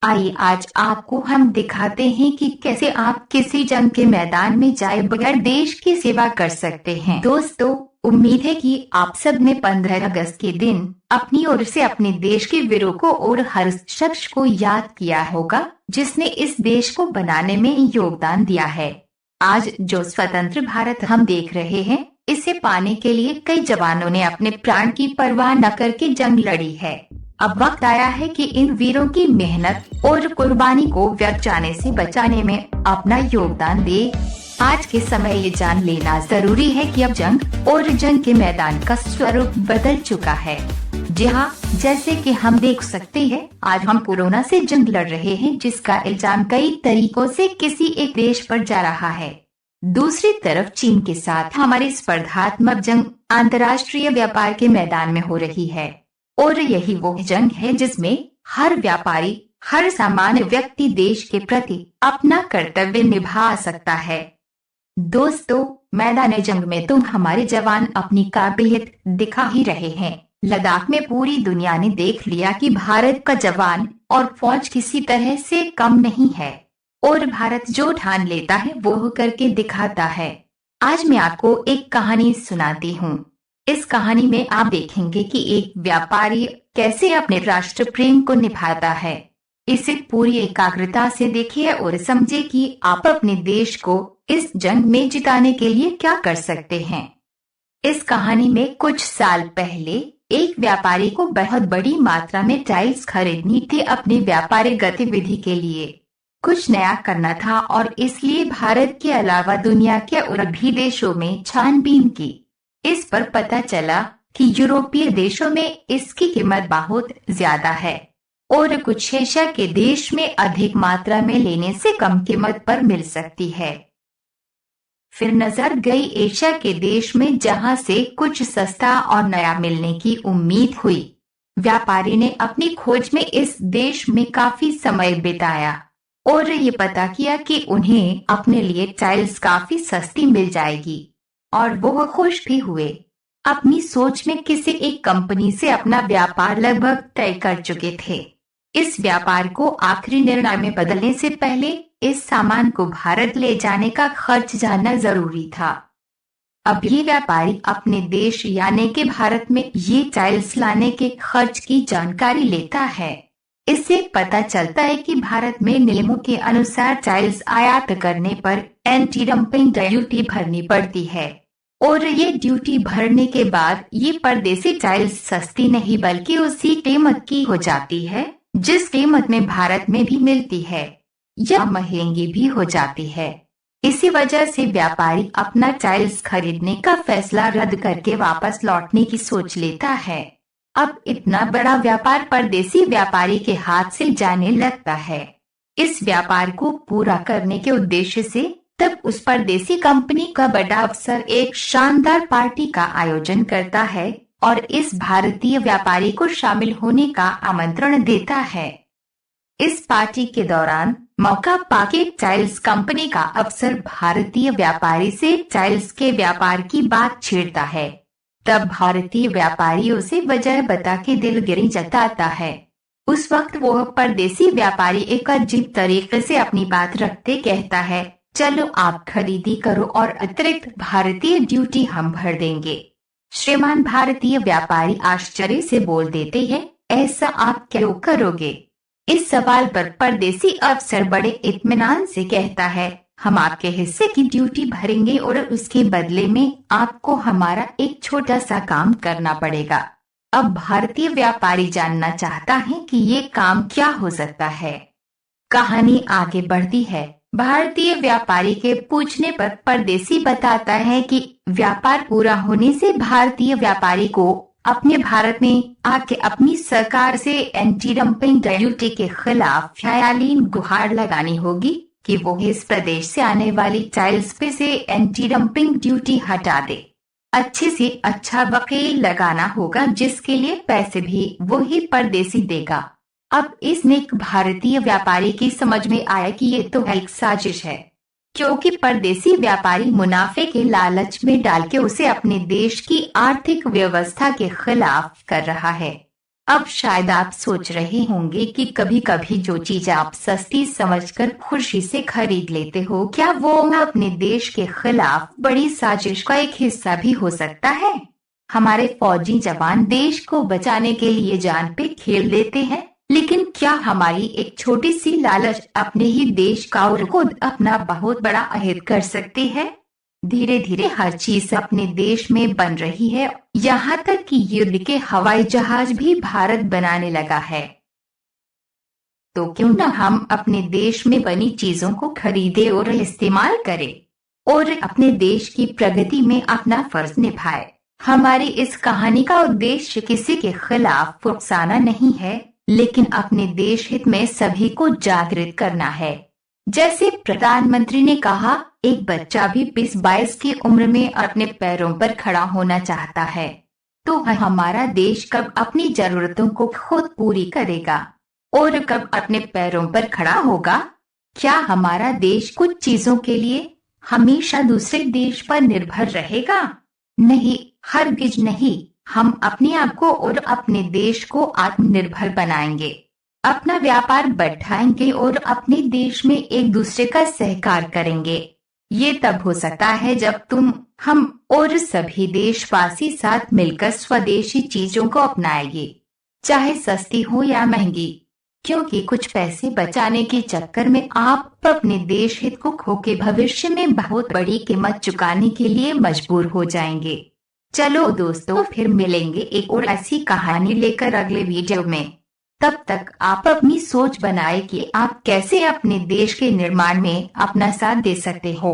आइए आज आपको हम दिखाते हैं कि कैसे आप किसी जंग के मैदान में जाए बगैर देश की सेवा कर सकते हैं। दोस्तों, उम्मीद है कि आप सब ने 15 अगस्त के दिन अपनी ओर से अपने देश के वीरों को और हर शख्स को याद किया होगा जिसने इस देश को बनाने में योगदान दिया है। आज जो स्वतंत्र भारत हम देख रहे हैं, इसे पाने के लिए कई जवानों ने अपने प्राण की परवाह न करके जंग लड़ी है। अब वक्त आया है कि इन वीरों की मेहनत और कुर्बानी को व्यर्थ जाने से बचाने में अपना योगदान दे। आज के समय ये जान लेना जरूरी है कि अब जंग और जंग के मैदान का स्वरूप बदल चुका है। जी हाँ, जैसे कि हम देख सकते हैं, आज हम कोरोना से जंग लड़ रहे हैं, जिसका इल्जाम कई तरीकों से किसी एक देश पर जा रहा है। दूसरी तरफ चीन के साथ हमारी स्पर्धात्मक जंग अंतर्राष्ट्रीय व्यापार के मैदान में हो रही है, और यही वो जंग है जिसमें हर व्यापारी, हर सामान्य व्यक्ति देश के प्रति अपना कर्तव्य निभा सकता है। दोस्तों, मैदान जंग में तो हमारे जवान अपनी काबिलियत दिखा ही रहे हैं। लद्दाख में पूरी दुनिया ने देख लिया कि भारत का जवान और फौज किसी तरह से कम नहीं है, और भारत जो ठान लेता है वो करके दिखाता है। आज मैं आपको एक कहानी सुनाती हूँ। इस कहानी में आप देखेंगे कि एक व्यापारी कैसे अपने राष्ट्र प्रेम को निभाता है। इसे पूरी एकाग्रता से देखिए और समझे कि आप अपने देश को इस जंग में जिताने के लिए क्या कर सकते हैं। इस कहानी में कुछ साल पहले एक व्यापारी को बहुत बड़ी मात्रा में टाइल्स खरीदनी थी अपनी व्यापारिक गतिविधि के लिए। कुछ नया करना था और इसलिए भारत के अलावा दुनिया के और भी देशों में छानबीन की। इस पर पता चला कि यूरोपीय देशों में इसकी कीमत बहुत ज्यादा है और कुछ एशिया के देश में अधिक मात्रा में लेने से कम कीमत पर मिल सकती है। फिर नजर गई एशिया के देश में, जहां से कुछ सस्ता और नया मिलने की उम्मीद हुई। व्यापारी ने अपनी खोज में इस देश में काफी समय बिताया और ये पता किया कि उन्हें अपने लिए टाइल्स काफी सस्ती मिल जाएगी, और वो खुश भी हुए। अपनी सोच में किसी एक कंपनी से अपना व्यापार लगभग तय कर चुके थे। इस व्यापार को आखिरी निर्णय में बदलने से पहले इस सामान को भारत ले जाने का खर्च जानना जरूरी था। अब ये व्यापारी अपने देश यानी कि भारत में ये टाइल्स लाने के खर्च की जानकारी लेता है। इससे पता चलता है कि भारत में नियमों के अनुसार टाइल्स आयात करने पर एंटी डंपिंग ड्यूटी भरनी पड़ती है, और ये ड्यूटी भरने के बाद ये परदेसी टाइल्स सस्ती नहीं बल्कि उसी कीमत की हो जाती है जिस कीमत में भारत में भी मिलती है, या महंगी भी हो जाती है। इसी वजह से व्यापारी अपना टाइल्स खरीदने का फैसला रद्द करके वापस लौटने की सोच लेता है। अब इतना बड़ा व्यापार परदेसी व्यापारी के हाथ से जाने लगता है। इस व्यापार को पूरा करने के उद्देश्य से तब उस परदेसी कंपनी का बड़ा अफसर एक शानदार पार्टी का आयोजन करता है और इस भारतीय व्यापारी को शामिल होने का आमंत्रण देता है। इस पार्टी के दौरान मौका पाके टाइल्स कंपनी का अफसर भारतीय व्यापारी से टाइल्स के व्यापार की बात छेड़ता है। तब भारतीय व्यापारी उसे वजह बता के दिलगिरी जताता है। उस वक्त वो परदेसी व्यापारी एक अजीब तरीके से अपनी बात रखते कहता है, चलो आप खरीदी करो और अतिरिक्त भारतीय ड्यूटी हम भर देंगे। श्रीमान भारतीय व्यापारी आश्चर्य से बोल देते हैं, ऐसा आप क्यों करोगे? इस सवाल पर परदेसी अफसर बड़े इत्मीनान से कहता है, हम आपके हिस्से की ड्यूटी भरेंगे और उसके बदले में आपको हमारा एक छोटा सा काम करना पड़ेगा। अब भारतीय व्यापारी जानना चाहता है कि ये काम क्या हो सकता है। कहानी आगे बढ़ती है। भारतीय व्यापारी के पूछने पर परदेसी बताता है कि व्यापार पूरा होने से भारतीय व्यापारी को अपने भारत में आके अपनी सरकार से एंटी डंपिंग ड्यूटी के खिलाफ ख्यालीन गुहार लगानी होगी कि वो इस प्रदेश से आने वाली टाइल्स पे से एंटी डंपिंग ड्यूटी हटा दे। अच्छे से अच्छा वकील लगाना होगा जिसके लिए पैसे भी वो ही परदेसी देगा। अब इस नेक भारतीय व्यापारी की समझ में आया कि ये तो एक साजिश है, क्योंकि परदेसी व्यापारी मुनाफे के लालच में डाल के उसे अपने देश की आर्थिक व्यवस्था के खिलाफ कर रहा है। अब शायद आप सोच रहे होंगे कि कभी कभी जो चीज आप सस्ती समझकर खुशी से खरीद लेते हो, क्या वो अपने देश के खिलाफ बड़ी साजिश का एक हिस्सा भी हो सकता है। हमारे फौजी जवान देश को बचाने के लिए जान पे खेल देते हैं, लेकिन क्या हमारी एक छोटी सी लालच अपने ही देश का और खुद अपना बहुत बड़ा अहित कर सकती है। धीरे धीरे हर चीज अपने देश में बन रही है, यहाँ तक कि युद्ध के हवाई जहाज भी भारत बनाने लगा है। तो क्यों न हम अपने देश में बनी चीजों को खरीदें और इस्तेमाल करें और अपने देश की प्रगति में अपना फर्ज निभाएं। हमारी इस कहानी का उद्देश्य किसी के खिलाफ उकसाना नहीं है, लेकिन अपने देश हित में सभी को जागृत करना है। जैसे प्रधानमंत्री ने कहा, एक बच्चा भी 20-22 की उम्र में अपने पैरों पर खड़ा होना चाहता है, तो हमारा देश कब अपनी जरूरतों को खुद पूरी करेगा और कब अपने पैरों पर खड़ा होगा। क्या हमारा देश कुछ चीजों के लिए हमेशा दूसरे देश पर निर्भर रहेगा? नहीं, हरगिज नहीं। हम अपने आप को और अपने देश को आत्मनिर्भर बनाएंगे, अपना व्यापार बढ़ाएंगे और अपने देश में एक दूसरे का सहकार करेंगे। ये तब हो सकता है जब तुम, हम और सभी देशवासी साथ मिलकर स्वदेशी चीजों को अपनाएंगे, चाहे सस्ती हो या महंगी, क्योंकि कुछ पैसे बचाने के चक्कर में आप अपने देश हित को खो के भविष्य में बहुत बड़ी कीमत चुकाने के लिए मजबूर हो जाएंगे। चलो दोस्तों, फिर मिलेंगे एक और ऐसी कहानी लेकर अगले वीडियो में। तब तक आप अपनी सोच बनाएं कि आप कैसे अपने देश के निर्माण में अपना साथ दे सकते हो।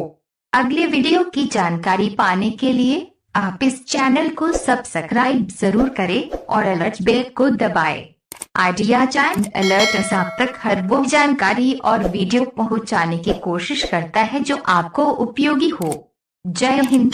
अगले वीडियो की जानकारी पाने के लिए आप इस चैनल को सब्सक्राइब जरूर करें और अलर्ट बेल को दबाएं। आइडिया चैनल अलर्ट आप तक हर वो जानकारी और वीडियो पहुंचाने की कोशिश करता है जो आपको उपयोगी हो। जय हिंद।